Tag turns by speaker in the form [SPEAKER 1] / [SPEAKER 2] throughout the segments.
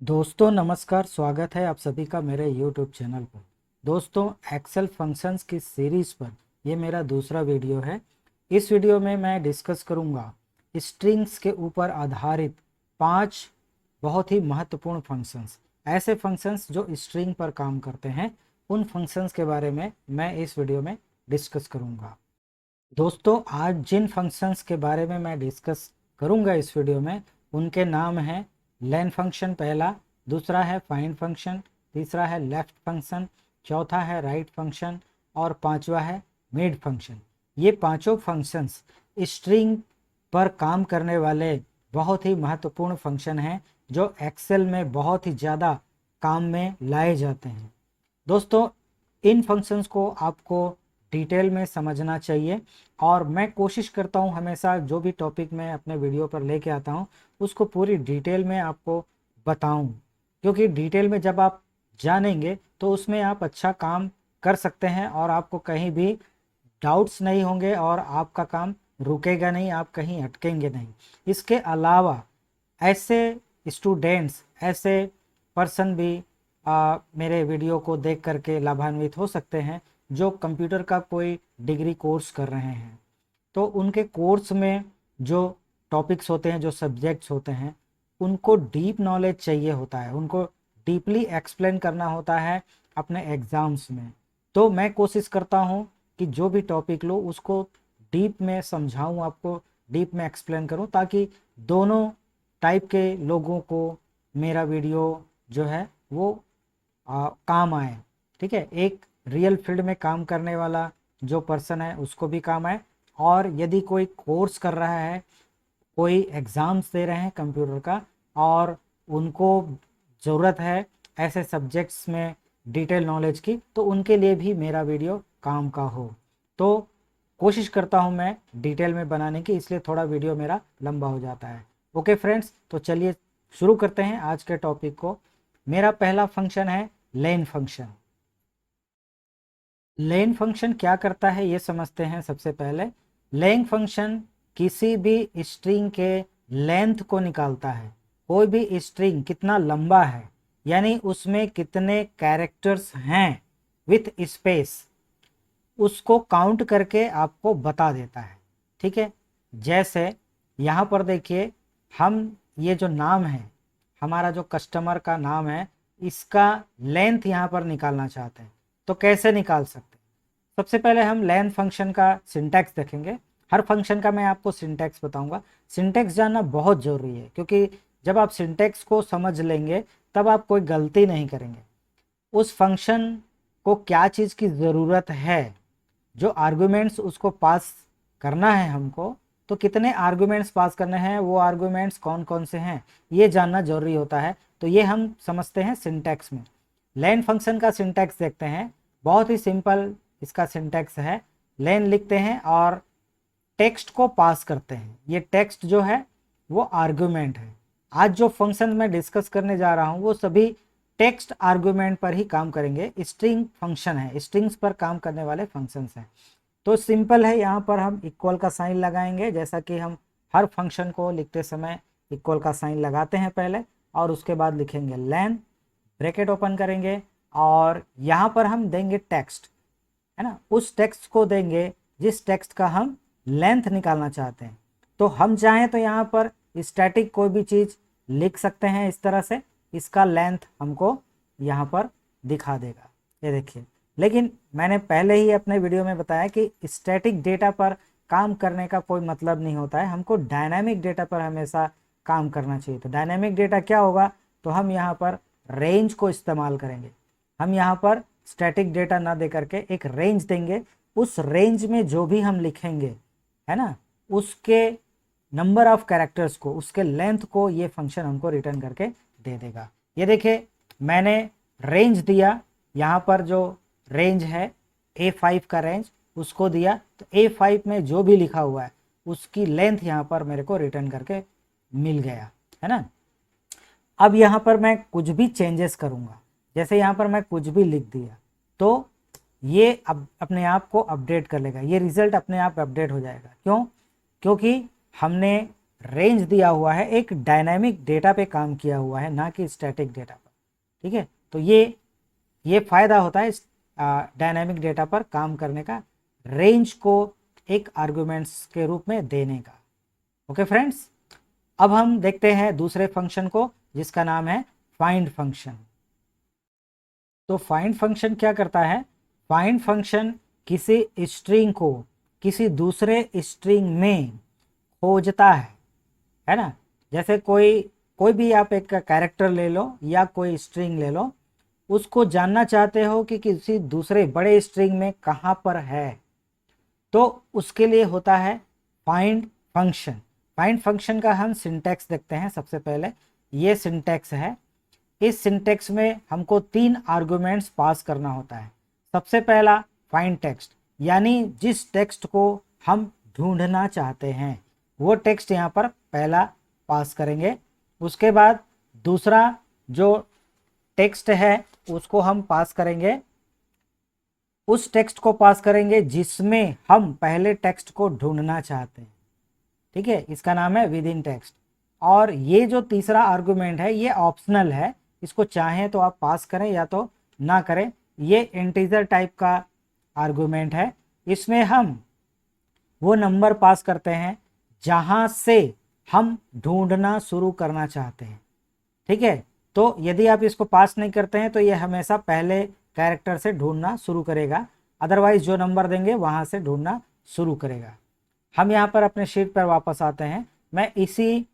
[SPEAKER 1] दोस्तों नमस्कार, स्वागत है आप सभी का मेरे YouTube चैनल पर। दोस्तों एक्सेल फंक्शंस की सीरीज़ पर ये मेरा दूसरा वीडियो है। इस वीडियो में मैं डिस्कस करूँगा स्ट्रिंग्स के ऊपर आधारित 5 बहुत ही महत्वपूर्ण फंक्शंस। ऐसे फंक्शंस जो स्ट्रिंग पर काम करते हैं, उन फंक्शंस के बारे में मैं इस वीडियो में डिस्कस करूँगा। दोस्तों आज जिन फंक्शंस के बारे में मैं डिस्कस करूँगा इस वीडियो में, उनके नाम हैं लेन फंक्शन पहला, दूसरा है फाइंड फंक्शन, तीसरा है लेफ्ट फंक्शन, चौथा है राइट फंक्शन और पांचवा है मिड फंक्शन। ये पांचों फंक्शंस स्ट्रिंग पर काम करने वाले बहुत ही महत्वपूर्ण फंक्शन हैं जो एक्सेल में बहुत ही ज़्यादा काम में लाए जाते हैं। दोस्तों इन फंक्शंस को आपको डिटेल में समझना चाहिए और मैं कोशिश करता हूं हमेशा जो भी टॉपिक मैं अपने वीडियो पर लेके आता हूं उसको पूरी डिटेल में आपको बताऊं, क्योंकि डिटेल में जब आप जानेंगे तो उसमें आप अच्छा काम कर सकते हैं और आपको कहीं भी डाउट्स नहीं होंगे और आपका काम रुकेगा नहीं, आप कहीं अटकेंगे नहीं। इसके अलावा ऐसे स्टूडेंट्स, ऐसे पर्सन भी मेरे वीडियो को देख करके लाभान्वित हो सकते हैं जो कंप्यूटर का कोई डिग्री कोर्स कर रहे हैं। तो उनके कोर्स में जो टॉपिक्स होते हैं, जो सब्जेक्ट्स होते हैं, उनको डीप नॉलेज चाहिए होता है, उनको डीपली एक्सप्लेन करना होता है अपने एग्ज़ाम्स में। तो मैं कोशिश करता हूँ कि जो भी टॉपिक लो उसको डीप में समझाऊँ, आपको डीप में एक्सप्लेन करूँ, ताकि दोनों टाइप के लोगों को मेरा वीडियो जो है वो काम आए। ठीक है, एक रियल फील्ड में काम करने वाला जो पर्सन है उसको भी काम आए, और यदि कोई कोर्स कर रहा है, कोई एग्ज़ाम्स दे रहे हैं कंप्यूटर का और उनको ज़रूरत है ऐसे सब्जेक्ट्स में डिटेल नॉलेज की, तो उनके लिए भी मेरा वीडियो काम का हो। तो कोशिश करता हूँ मैं डिटेल में बनाने की, इसलिए थोड़ा वीडियो मेरा लंबा हो जाता है। ओके फ्रेंड्स, तो चलिए शुरू करते हैं आज के टॉपिक को। मेरा पहला फंक्शन है लेन फंक्शन। लेन फंक्शन क्या करता है ये समझते हैं। सबसे पहले लेन फंक्शन किसी भी स्ट्रिंग के लेंथ को निकालता है। कोई भी स्ट्रिंग कितना लंबा है, यानी उसमें कितने कैरेक्टर्स हैं विथ स्पेस, उसको काउंट करके आपको बता देता है। ठीक है, जैसे यहाँ पर देखिए, हम ये जो नाम है, हमारा जो कस्टमर का नाम है, इसका लेंथ यहाँ पर निकालना चाहते हैं तो कैसे निकाल सकते हैं। सबसे पहले हम लेन फंक्शन का सिंटैक्स देखेंगे। हर फंक्शन का मैं आपको सिंटैक्स बताऊंगा। सिंटैक्स जानना बहुत ज़रूरी है, क्योंकि जब आप सिंटैक्स को समझ लेंगे तब आप कोई गलती नहीं करेंगे। उस फंक्शन को क्या चीज़ की ज़रूरत है, जो आर्गुमेंट्स उसको पास करना है हमको, तो कितने आर्गुमेंट्स पास करने हैं, वो आर्गुमेंट्स कौन कौन से हैं, ये जानना जरूरी होता है। तो ये हम समझते हैं सिंटैक्स में। लेन फंक्शन का सिंटैक्स देखते हैं। बहुत ही सिंपल इसका सिंटैक्स है। लेन लिखते हैं और टेक्स्ट को पास करते हैं। ये टेक्स्ट जो है वो आर्गुमेंट है। आज जो फंक्शन मैं डिस्कस करने जा रहा हूँ वो सभी टेक्स्ट आर्गुमेंट पर ही काम करेंगे। स्ट्रिंग फंक्शन है, स्ट्रिंग्स पर काम करने वाले फंक्शंस हैं। तो सिंपल है, यहाँ पर हम इक्वल का साइन लगाएंगे, जैसा कि हम हर फंक्शन को लिखते समय इक्वल का साइन लगाते हैं पहले, और उसके बाद लिखेंगे लेन, ब्रैकेट ओपन करेंगे और यहाँ पर हम देंगे टेक्स्ट, है ना। उस टेक्स्ट को देंगे जिस टेक्स्ट का हम लेंथ निकालना चाहते हैं। तो हम चाहें तो यहाँ पर स्टैटिक कोई भी चीज़ लिख सकते हैं इस तरह से, इसका लेंथ हमको यहाँ पर दिखा देगा, ये देखिए। लेकिन मैंने पहले ही अपने वीडियो में बताया कि स्टैटिक डेटा पर काम करने का कोई मतलब नहीं होता है, हमको डायनामिक डेटा पर हमेशा काम करना चाहिए। तो डायनामिक डेटा क्या होगा, तो हम यहाँ पर रेंज को इस्तेमाल करेंगे। हम यहाँ पर स्टैटिक डेटा ना दे करके एक रेंज देंगे। उस रेंज में जो भी हम लिखेंगे, है ना, उसके नंबर ऑफ कैरेक्टर्स को, उसके लेंथ को ये फंक्शन हमको रिटर्न करके दे देगा। ये देखिए, मैंने रेंज दिया, यहाँ पर जो रेंज है A5 का रेंज उसको दिया, तो A5 में जो भी लिखा हुआ है उसकी लेंथ यहाँ पर मेरे को रिटर्न करके मिल गया, है ना। अब यहाँ पर मैं कुछ भी चेंजेस करूँगा, जैसे यहाँ पर मैं कुछ भी लिख दिया तो ये अब अपने आप को अपडेट कर लेगा, ये रिजल्ट अपने आप अपडेट हो जाएगा। क्यों? क्योंकि हमने रेंज दिया हुआ है, एक डायनामिक डेटा पे काम किया हुआ है, ना कि स्टैटिक डेटा पर। ठीक है, तो ये फायदा होता है डायनामिक डेटा पर काम करने का, रेंज को एक आर्गुमेंट्स के रूप में देने का। ओके फ्रेंड्स, अब हम देखते हैं दूसरे फंक्शन को जिसका नाम है फाइंड फंक्शन। तो फाइंड फंक्शन क्या करता है? फाइंड फंक्शन किसी स्ट्रिंग को किसी दूसरे स्ट्रिंग में खोजता है ना। जैसे कोई कोई भी आप एक कैरेक्टर ले लो या कोई स्ट्रिंग ले लो, उसको जानना चाहते हो कि किसी दूसरे बड़े स्ट्रिंग में कहाँ पर है, तो उसके लिए होता है फाइंड फंक्शन। फाइंड फंक्शन का हम सिंटैक्स देखते हैं। सबसे पहले ये सिंटैक्स है। इस सिंटैक्स में हमको 3 आर्गुमेंट्स पास करना होता है। सबसे पहला फाइंड टेक्स्ट, यानी जिस टेक्स्ट को हम ढूंढना चाहते हैं वो टेक्स्ट यहाँ पर पहला पास करेंगे। उसके बाद दूसरा जो टेक्स्ट है उसको हम पास करेंगे, उस टेक्स्ट को पास करेंगे जिसमें हम पहले टेक्स्ट को ढूंढना चाहते हैं। ठीक है, इसका नाम है विद इन टेक्स्ट। और ये जो तीसरा आर्गुमेंट है ये ऑप्शनल है, इसको चाहें तो आप पास करें या तो ना करें। ये इंटीजर टाइप का आर्गुमेंट है। इसमें हम वो नंबर पास करते हैं जहां से हम ढूंढना शुरू करना चाहते हैं। ठीक है, तो यदि आप इसको पास नहीं करते हैं तो ये हमेशा पहले कैरेक्टर से ढूंढना शुरू करेगा, अदरवाइज जो नंबर देंगे वहां से ढूंढना शुरू करेगा। हम यहाँ पर अपने शीट पर वापस आते हैं। मैं इसी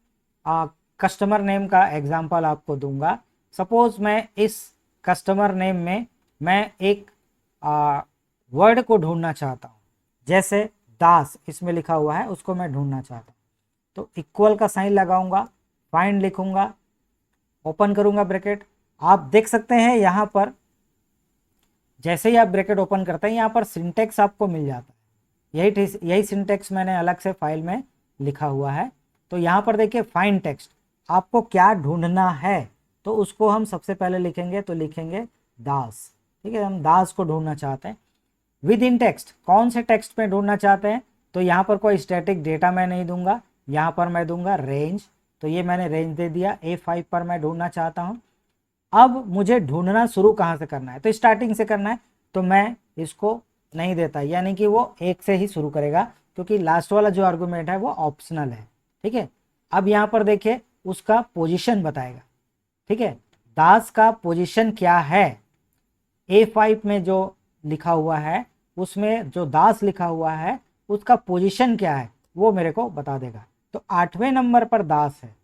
[SPEAKER 1] कस्टमर नेम का एग्जांपल आपको दूंगा। सपोज मैं इस कस्टमर नेम में मैं एक वर्ड को ढूंढना चाहता हूँ, जैसे दास इसमें लिखा हुआ है, उसको मैं ढूंढना चाहता हूँ। तो इक्वल का साइन लगाऊंगा, फाइंड लिखूंगा, ओपन करूंगा ब्रैकेट। आप देख सकते हैं यहाँ पर जैसे ही आप ब्रैकेट ओपन करते हैं यहाँ पर सिंटेक्स आपको मिल जाता है। यही सिंटेक्स मैंने अलग से फाइल में लिखा हुआ है। तो यहाँ पर देखिए फाइंड टेक्स्ट, आपको क्या ढूंढना है तो उसको हम सबसे पहले लिखेंगे, तो लिखेंगे दास। ठीक है, हम दास को ढूंढना चाहते हैं। विद इन टेक्स्ट, कौन से टेक्स्ट में ढूंढना चाहते हैं, तो यहाँ पर कोई स्टैटिक डेटा मैं नहीं दूंगा, यहाँ पर मैं दूंगा रेंज। तो ये मैंने रेंज दे दिया, A5 पर मैं ढूंढना चाहता हूँ। अब मुझे ढूंढना शुरू कहाँ से करना है, तो स्टार्टिंग से करना है, तो मैं इसको नहीं देता, यानी कि वो 1 से ही शुरू करेगा, क्योंकि लास्ट वाला जो आर्गुमेंट है वो ऑप्शनल है। ठीक है, अब यहाँ पर देखिए उसका पोजीशन बताएगा। ठीक है, दास का पोजीशन क्या है, A5 में जो लिखा हुआ है उसमें जो दास लिखा हुआ है उसका पोजीशन क्या है वो मेरे को बता देगा। तो 8वें नंबर पर दास है।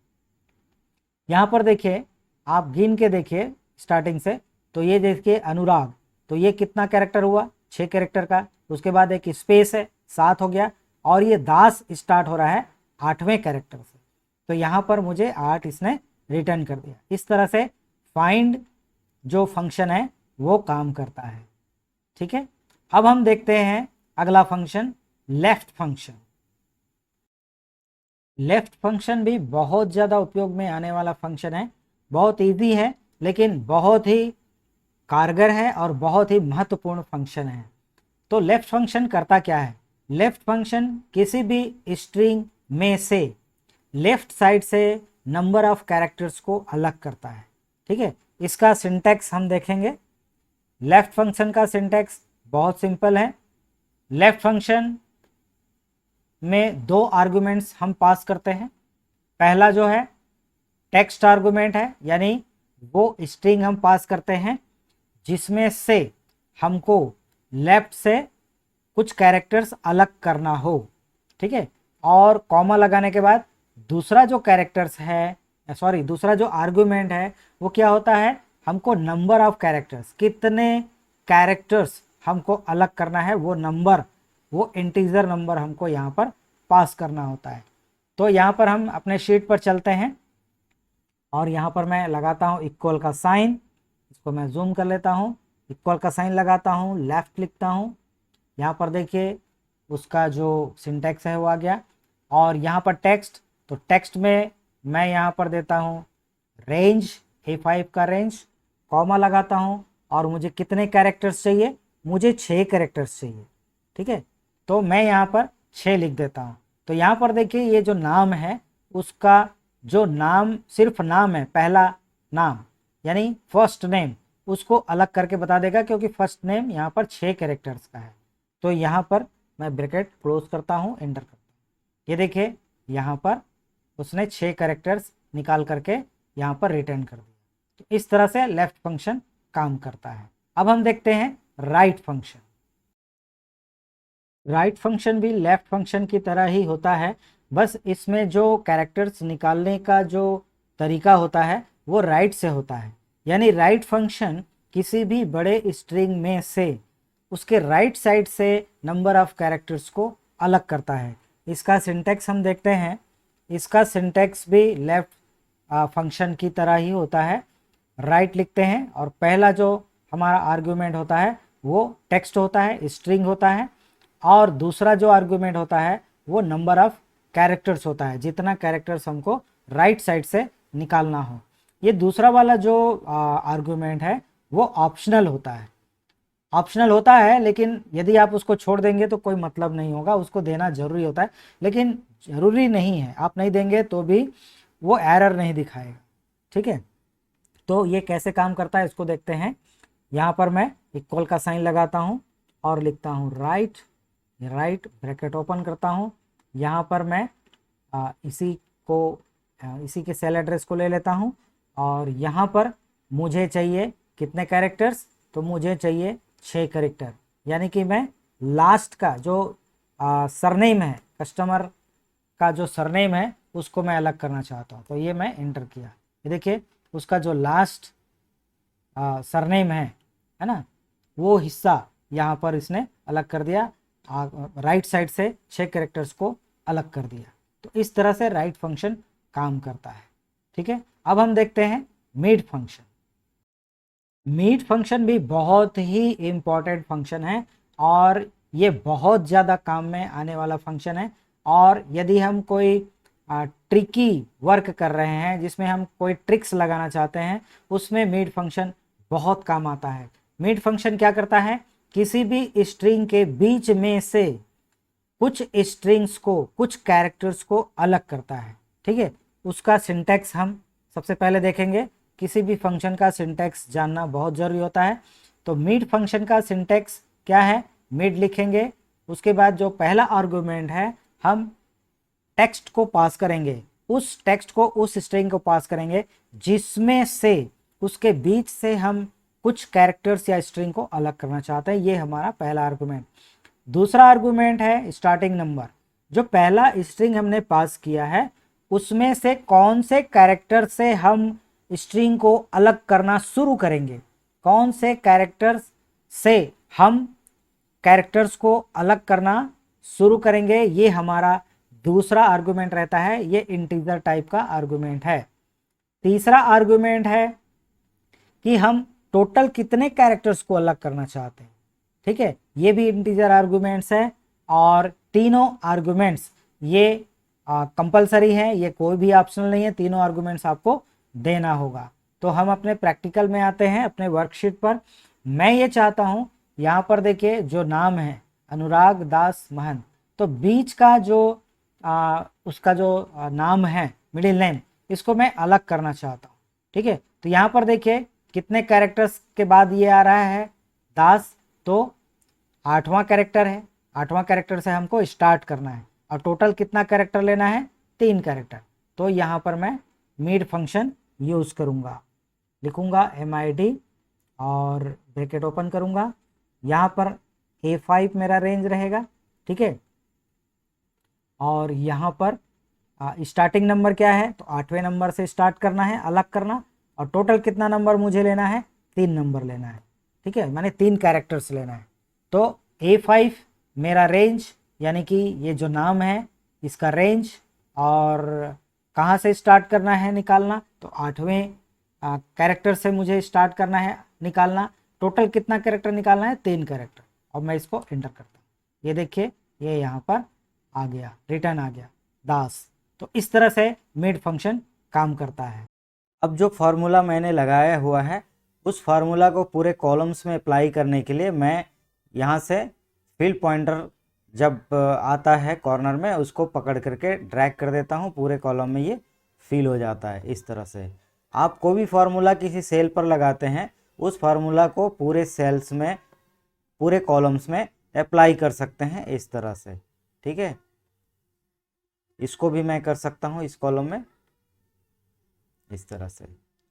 [SPEAKER 1] यहाँ पर देखिए, आप गिन के देखिए स्टार्टिंग से, तो ये देखिए अनुराग, तो ये कितना कैरेक्टर हुआ, 6 कैरेक्टर का। उसके बाद एक स्पेस है, 7 हो गया, और ये दास स्टार्ट हो रहा है 8वें कैरेक्टर से। तो यहाँ पर मुझे 8 इसने रिटर्न कर दिया। इस तरह से फाइंड जो फंक्शन है वो काम करता है। ठीक है, अब हम देखते हैं अगला function left function. Left function भी बहुत ज़्यादा उपयोग में आने वाला फंक्शन है। बहुत इजी है लेकिन बहुत ही कारगर है और बहुत ही महत्वपूर्ण फंक्शन है। तो लेफ्ट फंक्शन करता क्या है? लेफ्ट फंक्शन किसी भी स्ट्रिंग में से लेफ्ट साइड से नंबर ऑफ कैरेक्टर्स को अलग करता है। ठीक है, इसका सिंटैक्स हम देखेंगे। लेफ्ट फंक्शन का सिंटैक्स बहुत सिंपल है। लेफ्ट फंक्शन में 2 आर्गुमेंट्स हम पास करते हैं। पहला जो है टेक्स्ट आर्गुमेंट है, यानी वो स्ट्रिंग हम पास करते हैं जिसमें से हमको लेफ्ट से कुछ कैरेक्टर्स अलग करना हो। ठीक है, और कॉमा लगाने के बाद दूसरा जो कैरेक्टर्स है, दूसरा जो आर्गुमेंट है वो क्या होता है, हमको नंबर ऑफ कैरेक्टर्स, कितने कैरेक्टर्स हमको अलग करना है, वो नंबर, वो इंटीजर नंबर हमको यहाँ पर पास करना होता है। तो यहाँ पर हम अपने शीट पर चलते हैं और यहाँ पर मैं लगाता हूँ इक्वल का साइन, इसको मैं जूम कर लेता हूँ, इक्वल का साइन लगाता हूँ, लेफ्ट लिखता हूँ। यहाँ पर देखिए उसका जो सिंटैक्स है वो आ गया। और यहाँ पर टेक्स्ट, तो टेक्स्ट में मैं यहाँ पर देता हूँ रेंज, A5 का रेंज, कॉमा लगाता हूँ, और मुझे कितने कैरेक्टर्स चाहिए, मुझे 6 कैरेक्टर्स चाहिए। ठीक है, तो मैं यहाँ पर 6 लिख देता हूँ। तो यहाँ पर देखिए ये जो नाम है उसका जो नाम, सिर्फ नाम है, पहला नाम यानी फर्स्ट नेम, उसको अलग करके बता देगा, क्योंकि फर्स्ट नेम यहाँ पर 6 कैरेक्टर्स का है। तो यहाँ पर मैं ब्रैकेट क्लोज करता हूँ, एंटर करता हूँ। ये देखिए यहाँ पर उसने 6 कैरेक्टर्स निकाल करके यहाँ पर रिटर्न कर दिया। तो इस तरह से लेफ्ट फंक्शन काम करता है। अब हम देखते हैं राइट फंक्शन। राइट फंक्शन भी लेफ्ट फंक्शन की तरह ही होता है, बस इसमें जो कैरेक्टर्स निकालने का जो तरीका होता है वो राइट से होता है। यानी राइट फंक्शन किसी भी बड़े स्ट्रिंग में से उसके राइट साइड से नंबर ऑफ कैरेक्टर्स को अलग करता है। इसका सिंटैक्स हम देखते हैं। इसका सिंटैक्स भी लेफ्ट फंक्शन की तरह ही होता है। राइट लिखते हैं और पहला जो हमारा आर्गुमेंट होता है वो टेक्स्ट होता है, स्ट्रिंग होता है, और दूसरा जो आर्गुमेंट होता है वो नंबर ऑफ कैरेक्टर्स होता है, जितना कैरेक्टर्स हमको राइट साइड से निकालना हो। ये दूसरा वाला जो आर्गुमेंट है वो ऑप्शनल होता है। ऑप्शनल होता है, लेकिन यदि आप उसको छोड़ देंगे तो कोई मतलब नहीं होगा, उसको देना जरूरी होता है, लेकिन जरूरी नहीं है, आप नहीं देंगे तो भी वो एरर नहीं दिखाएगा। ठीक है, तो ये कैसे काम करता है इसको देखते हैं। यहाँ पर मैं इक्वल का साइन लगाता हूँ और लिखता हूँ राइट, राइट ब्रैकेट ओपन करता हूँ। यहाँ पर मैं इसी के सेल एड्रेस को ले लेता हूँ, और यहाँ पर मुझे चाहिए कितने कैरेक्टर्स, तो मुझे चाहिए 6 कैरेक्टर। यानी कि मैं लास्ट का जो सरनेम है, कस्टमर का जो सरनेम है उसको मैं अलग करना चाहता हूँ। तो ये मैं एंटर किया, ये देखिए उसका जो लास्ट सरनेम है ना, वो हिस्सा यहाँ पर इसने अलग कर दिया, राइट साइड से 6 कैरेक्टर्स को अलग कर दिया। तो इस तरह से राइट फंक्शन काम करता है। ठीक है, अब हम देखते हैं मिड फंक्शन। मिड फंक्शन भी बहुत ही इम्पॉर्टेंट फंक्शन है और ये बहुत ज़्यादा काम में आने वाला फंक्शन है। और यदि हम कोई ट्रिकी वर्क कर रहे हैं जिसमें हम कोई ट्रिक्स लगाना चाहते हैं, उसमें मिड फंक्शन बहुत काम आता है। मिड फंक्शन क्या करता है, किसी भी स्ट्रिंग के बीच में से कुछ स्ट्रिंग्स को, कुछ कैरेक्टर्स को अलग करता है। ठीक है, उसका सिंटैक्स हम सबसे पहले देखेंगे। किसी भी फंक्शन का सिंटैक्स जानना बहुत ज़रूरी होता है। तो मिड फंक्शन का सिंटैक्स क्या है, मिड लिखेंगे, उसके बाद जो पहला आर्गुमेंट है हम टेक्स्ट को पास करेंगे, उस टेक्स्ट को, उस स्ट्रिंग को पास करेंगे जिसमें से उसके बीच से हम कुछ कैरेक्टर्स या स्ट्रिंग को अलग करना चाहते हैं। ये हमारा पहला आर्गुमेंट। दूसरा आर्गुमेंट है स्टार्टिंग नंबर। जो पहला स्ट्रिंग हमने पास किया है उसमें से कौन से कैरेक्टर से हम स्ट्रिंग को अलग करना शुरू करेंगे, कौन से कैरेक्टर्स से हम कैरेक्टर्स को अलग करना शुरू करेंगे, ये हमारा दूसरा आर्गुमेंट रहता है। ये इंटीजर टाइप का आर्गुमेंट है। तीसरा आर्गुमेंट है कि हम टोटल कितने कैरेक्टर्स को अलग करना चाहते हैं। ठीक है, ये भी इंटीजर आर्गुमेंट्स है। और तीनों आर्गुमेंट्स ये कंपलसरी है, ये कोई भी ऑप्शनल नहीं है, तीनों आर्गुमेंट्स आपको देना होगा। तो हम अपने प्रैक्टिकल में आते हैं, अपने वर्कशीट पर। मैं ये चाहता हूँ, यहाँ पर देखिए जो नाम है अनुराग दास महंत, तो बीच का जो उसका जो नाम है मिडिल नेम, इसको मैं अलग करना चाहता हूँ। ठीक है, तो यहाँ पर देखिए कितने कैरेक्टर्स के बाद ये आ रहा है दास, तो 8वां कैरेक्टर है। 8वां कैरेक्टर से हमको स्टार्ट करना है और टोटल कितना कैरेक्टर लेना है, 3 कैरेक्टर। तो यहाँ पर मैं मिड फंक्शन यूज़ करूँगा, लिखूँगा MID और ब्रैकेट ओपन करूँगा। यहाँ पर A5 मेरा रेंज रहेगा। ठीक है, और यहाँ पर स्टार्टिंग नंबर क्या है, तो 8वें नंबर से स्टार्ट करना है, अलग करना। और टोटल कितना नंबर मुझे लेना है, 3 नंबर लेना है। ठीक है, मैंने 3 कैरेक्टर्स लेना है। तो A5 मेरा रेंज, यानी कि ये जो नाम है इसका रेंज, और कहाँ से स्टार्ट करना है निकालना, तो 8वें कैरेक्टर से मुझे स्टार्ट करना है निकालना। टोटल कितना कैरेक्टर निकालना है, 3 कैरेक्टर। और मैं इसको एंटर करता हूँ, ये देखिए ये यहाँ पर आ गया, रिटर्न आ गया दास। तो इस तरह से मिड फंक्शन काम करता है। अब जो फार्मूला मैंने लगाया हुआ है उस फार्मूला को पूरे कॉलम्स में अप्लाई करने के लिए मैं यहाँ से फिल पॉइंटर जब आता है कॉर्नर में उसको पकड़ करके ड्रैग कर देता हूँ, पूरे कॉलम में ये फिल हो जाता है। इस तरह से आप कोई भी फार्मूला किसी सेल पर लगाते हैं, उस फार्मूला को पूरे सेल्स में, पूरे कॉलम्स में अप्लाई कर सकते हैं इस तरह से। ठीक है, इसको भी मैं कर सकता हूँ इस कॉलम में इस तरह से।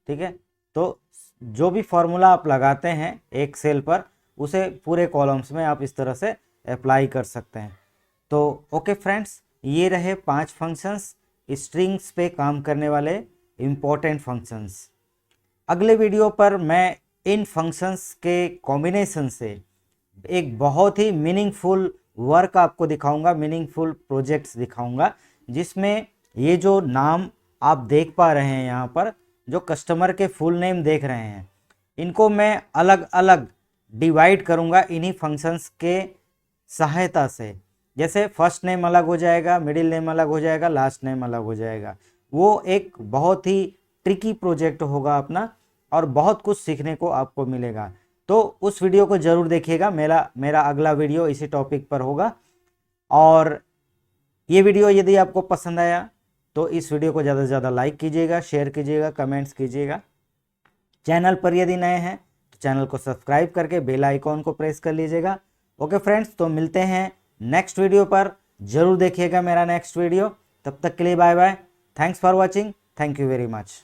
[SPEAKER 1] ठीक है, तो जो भी फॉर्मूला आप लगाते हैं एक सेल पर, उसे पूरे कॉलम्स में आप इस तरह से अप्लाई कर सकते हैं। तो ओके फ्रेंड्स, ये रहे 5 फंक्शंस, स्ट्रिंग्स पे काम करने वाले इम्पोर्टेंट फंक्शंस। अगले वीडियो पर मैं इन फंक्शंस के कॉम्बिनेशन से एक बहुत ही मीनिंगफुल वर्क आपको दिखाऊंगा, मीनिंगफुल प्रोजेक्ट्स दिखाऊंगा, जिसमें ये जो नाम आप देख पा रहे हैं यहाँ पर, जो कस्टमर के फुल नेम देख रहे हैं, इनको मैं अलग अलग डिवाइड करूँगा इन्हीं फंक्शंस के सहायता से। जैसे फर्स्ट नेम अलग हो जाएगा, मिडिल नेम अलग हो जाएगा, लास्ट नेम अलग हो जाएगा। वो एक बहुत ही ट्रिकी प्रोजेक्ट होगा अपना, और बहुत कुछ सीखने को आपको मिलेगा। तो उस वीडियो को ज़रूर देखिएगा, मेरा अगला वीडियो इसी टॉपिक पर होगा। और ये वीडियो यदि आपको पसंद आया तो इस वीडियो को ज़्यादा से ज़्यादा लाइक कीजिएगा, शेयर कीजिएगा, कमेंट्स कीजिएगा। चैनल पर यदि नए हैं तो चैनल को सब्सक्राइब करके बेल आइकॉन को प्रेस कर लीजिएगा। ओके फ्रेंड्स, तो मिलते हैं नेक्स्ट वीडियो पर। ज़रूर देखिएगा मेरा नेक्स्ट वीडियो। तब तक के लिए bye bye. Thanks for watching. Thank you very much.